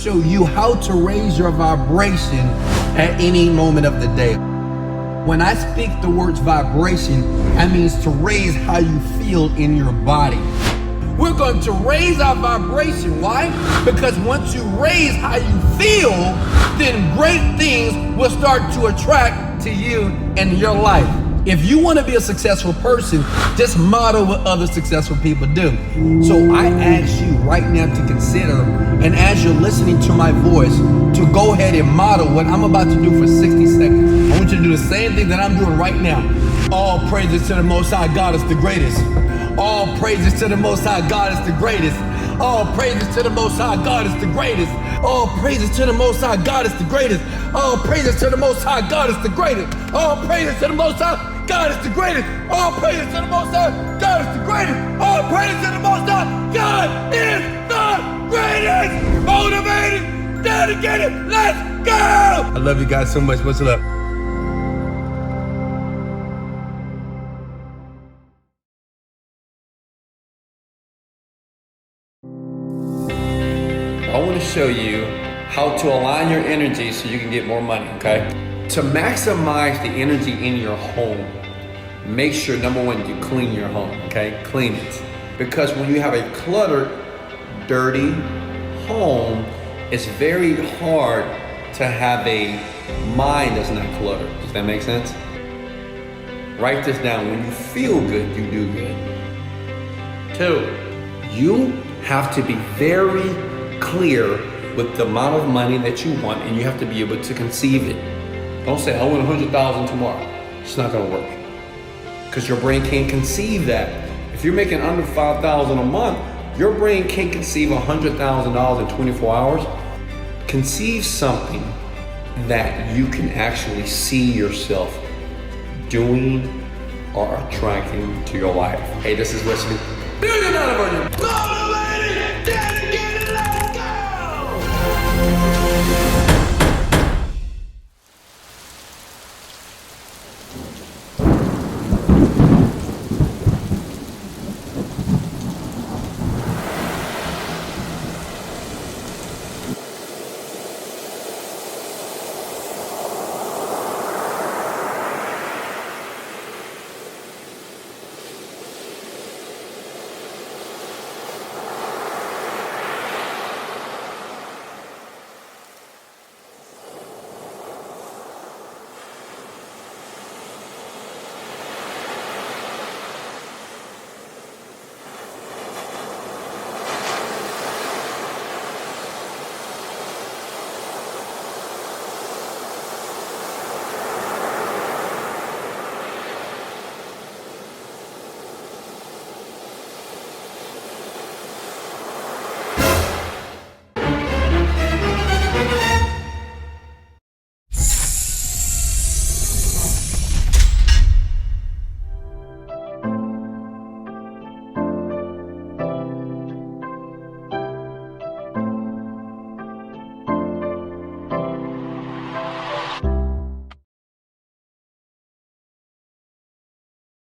show you how to raise your vibration at any moment of the day. When I speak the words vibration, that means to raise how you feel in your body. We're going to raise our vibration. Why? Because once you raise how you feel, then great things will start to attract to you in your life. If you want to be a successful person, just model what other successful people do. So I ask you right now to consider, and as you're listening to my voice, to go ahead and model what I'm about to do for 60 seconds. I want you to do the same thing that I'm doing right now. All praises to the Most High God is the greatest. All praises to the Most High God is the greatest. All praises to the Most High God is the greatest. All praises to the Most High God is the greatest. All praises to the Most High God is the greatest. All praises to the Most High God is the greatest. All praises to the Most High God is the greatest. All praises to the Most High God is the greatest. Motivated, dedicated, let's go. I love you guys so much. What's up? I want to show you how to align your energy so you can get more money, okay? To maximize the energy in your home, make sure, number one, you clean your home, okay? Clean it. Because when you have a cluttered, dirty home, it's very hard to have a mind that's not cluttered. Does that make sense? Write this down. When you feel good, you do good. 2, you have to be very clear with the amount of money that you want, and you have to be able to conceive it. Don't say, I want 100,000 tomorrow. It's not gonna work. Because your brain can't conceive that. If you're making under 5,000 a month, your brain can't conceive $100,000 in 24 hours. Conceive something that you can actually see yourself doing or attracting to your life. Hey, this is Wesley Billion Dollar Virgin.